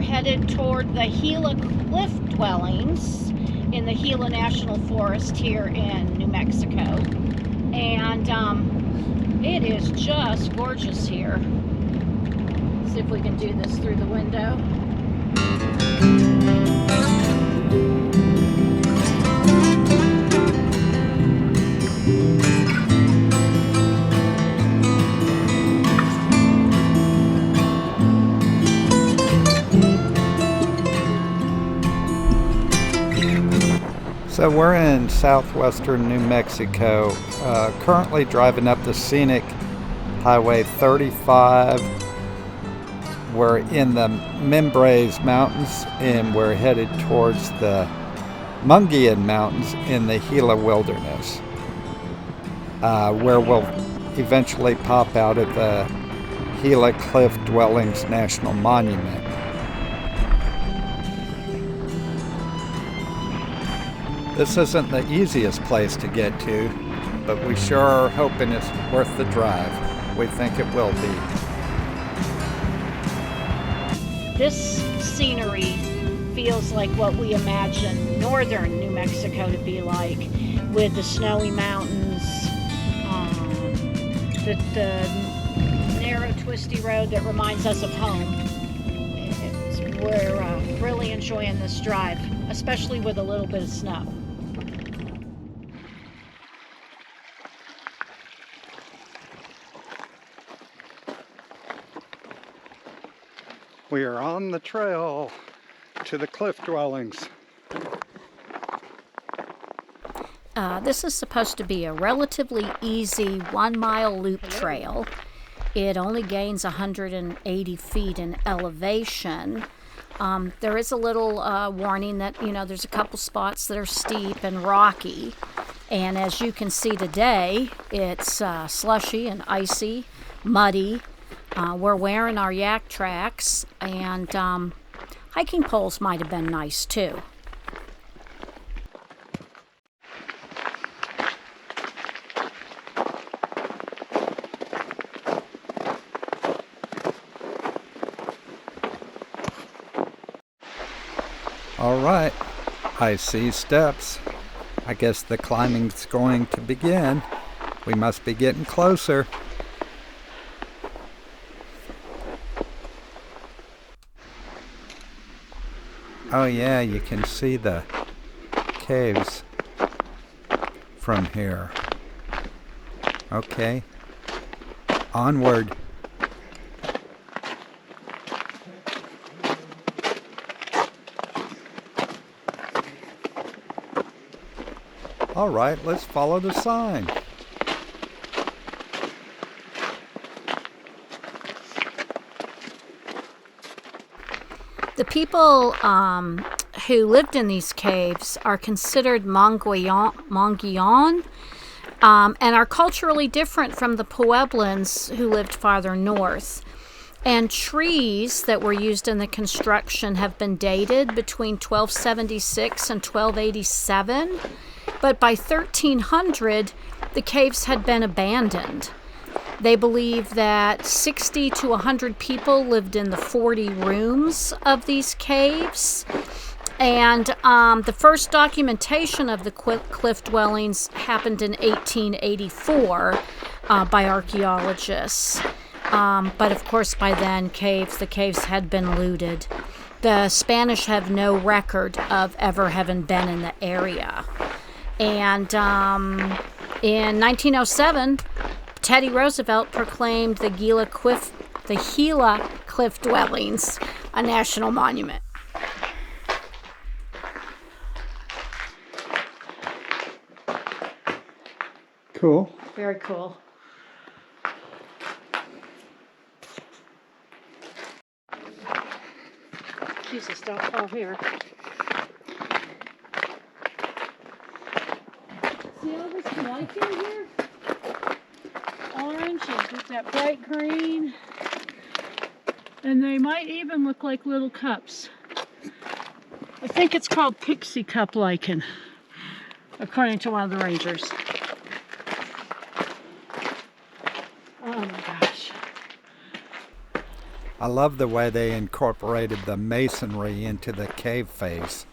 we're headed toward the Gila Cliff Dwellings in the Gila National Forest here in New Mexico. And it is just gorgeous here. See if we can do this through the window. So we're in southwestern New Mexico, currently driving up the scenic Highway 35. We're in the Mimbres Mountains and we're headed towards the Mungian Mountains in the Gila Wilderness, where we'll eventually pop out at the Gila Cliff Dwellings National Monument. This isn't the easiest place to get to, but we sure are hoping it's worth the drive. We think it will be. This scenery feels like what we imagine northern New Mexico to be like, with the snowy mountains, the narrow twisty road that reminds us of home. We're really enjoying this drive, especially with a little bit of snow. We are on the trail to the cliff dwellings. This is supposed to be a relatively easy 1-mile loop trail. It only gains 180 feet in elevation. There is a little warning that, there's a couple spots that are steep and rocky. And as you can see today, it's slushy and icy, muddy. We're wearing our yak tracks, and hiking poles might have been nice too. All right, I see steps. I guess the climbing's going to begin. We must be getting closer. Oh yeah, you can see the caves from here. Okay, onward. All right, let's follow the sign. The people who lived in these caves are considered Monguian, and are culturally different from the Pueblans who lived farther north. And trees that were used in the construction have been dated between 1276 and 1287, but by 1300, the caves had been abandoned. They believe that 60 to 100 people lived in the 40 rooms of these caves. And the first documentation of the cliff dwellings happened in 1884 by archaeologists. But of course, by then, the caves had been looted. The Spanish have no record of ever having been in the area. And in 1907, Teddy Roosevelt proclaimed the Gila Cliff Dwellings a national monument. Cool. Very cool. Jesus, don't fall here. See all this lichen here? Orange with that bright green. And they might even look like little cups. I think it's called pixie cup lichen, according to one of the rangers. Oh my gosh. I love the way they incorporated the masonry into the cave face.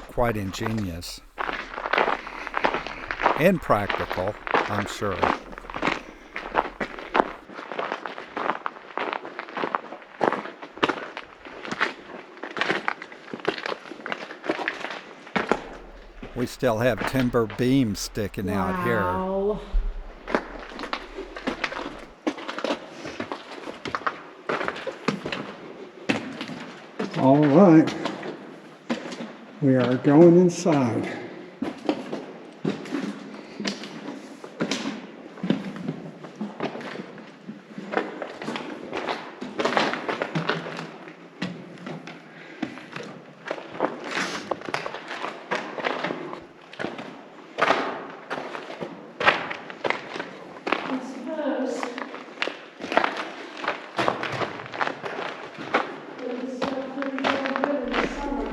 Quite ingenious and practical, I'm sure. We still have timber beams sticking out here. Wow. All right, we are going inside.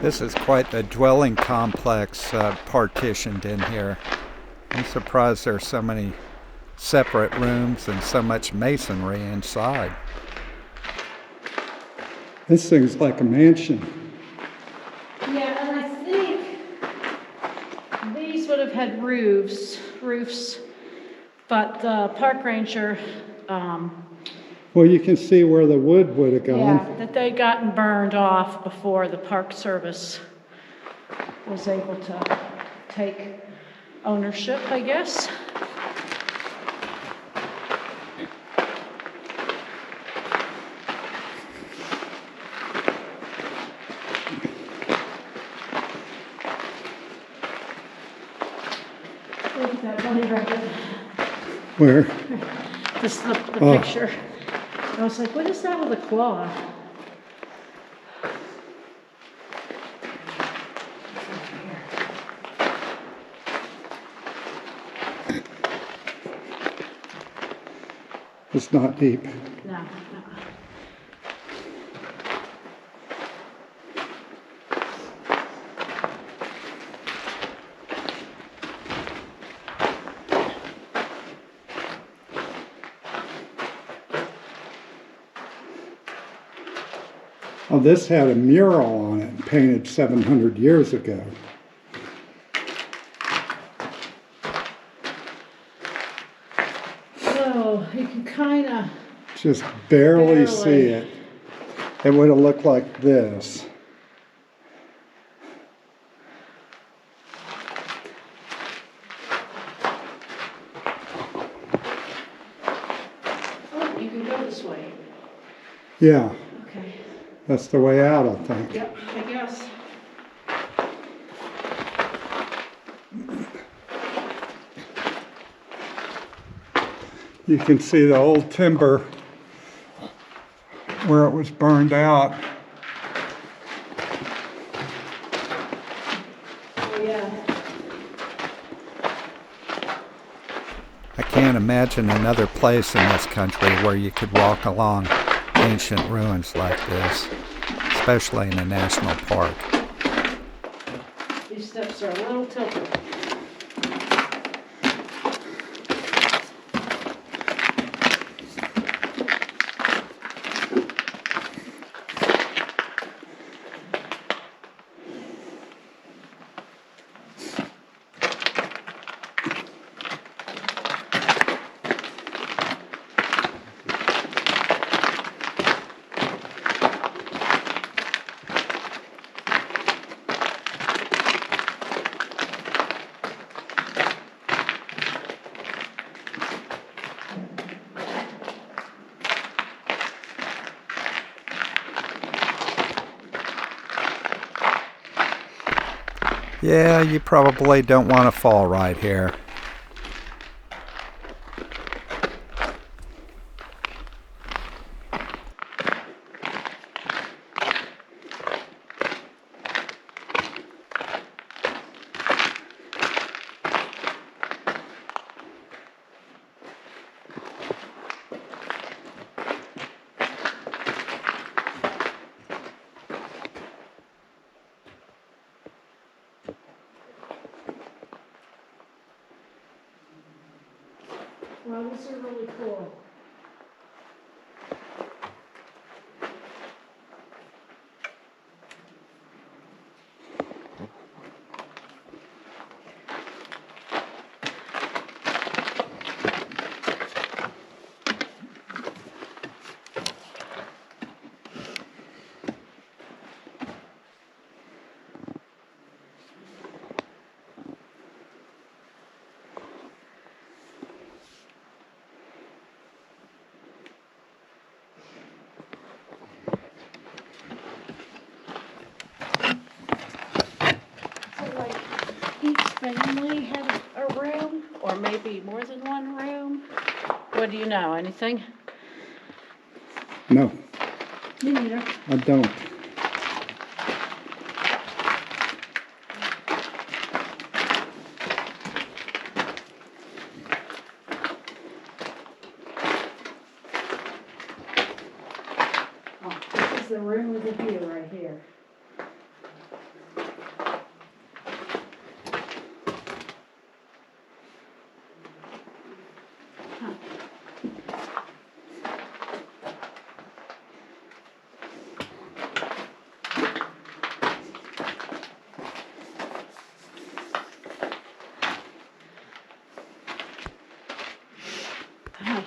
This is quite the dwelling complex partitioned in here. I'm surprised there's so many separate rooms and so much masonry inside. This thing's like a mansion. Yeah, and I think these would have had roofs, but the park ranger, Well, you can see where the wood would have gone. yeah, that they'd gotten burned off before the Park Service was able to take ownership, I guess. Look at that bunny rabbit. Where? This the Oh. picture. I was like, what is that with a claw? It's not deep. No. Oh, this had a mural on it, painted 700 years ago. So you can kind of. Just barely Barely. see it. It would have looked like this. Oh, you can go this way. Yeah, Okay. that's the way out, I think. Yep, I guess. You can see the old timber where it was burned out. Oh, yeah. I can't imagine another place in this country where you could walk along ancient ruins like this, especially in a national park. These steps are a little tilted. Yeah, you probably don't want to fall right here. Well, these are really cool. maybe more than one room. What do you know? Anything? No, Me neither. I don't. Oh, this is the room with the view right here.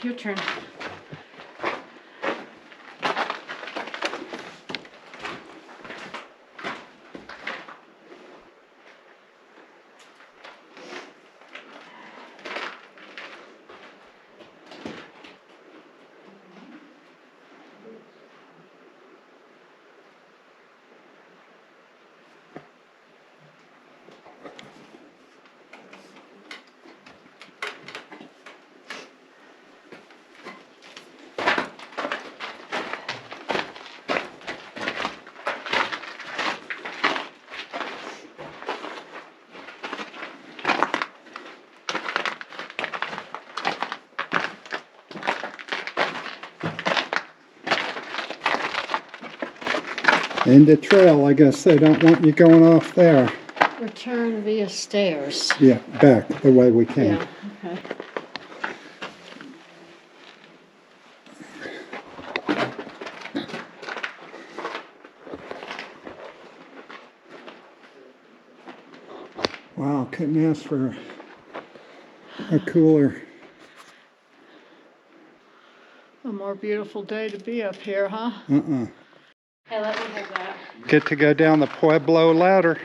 Your turn. And the trail, I guess they don't want you going off there. Return via stairs. Yeah, back the way we came. Yeah, okay. Wow, couldn't ask for a cooler. A more beautiful day to be up here, huh? Hey, let me have that. Get to go down the Pueblo Ladder.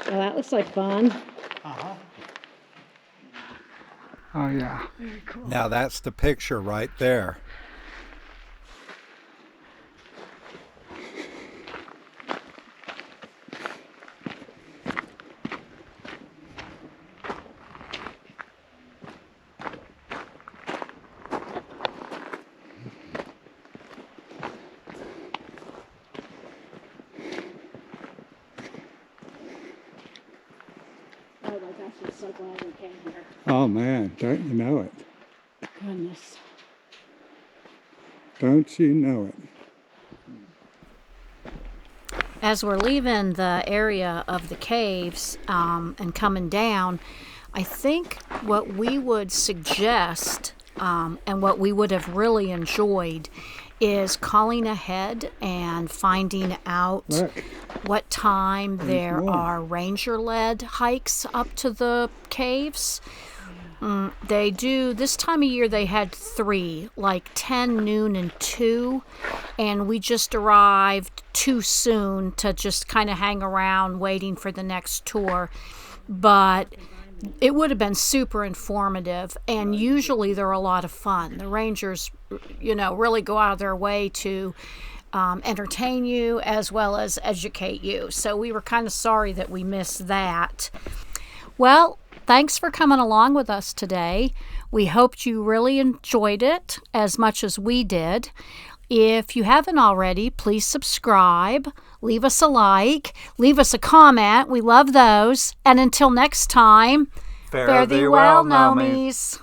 Well, that looks like fun. Oh yeah. Very cool. Now that's the picture right there. Oh my gosh, I'm so glad we came here. Oh man, don't you know it? Goodness. Don't you know it? As we're leaving the area of the caves and coming down, I think what we would suggest and what we would have really enjoyed is calling ahead and finding out Look. what time there more. are ranger-led hikes up to the caves. They do, this time of year they had 3, like 10, noon, and 2, and we just arrived too soon to just kind of hang around waiting for the next tour. But it would have been super informative, and usually they're a lot of fun. The rangers, really go out of their way to entertain you as well as educate you. So we were kind of sorry that we missed that. Well, thanks for coming along with us today. We hoped you really enjoyed it as much as we did. If you haven't already, please subscribe, leave us a like, leave us a comment. We love those. And until next time, fare thee well, Nomies.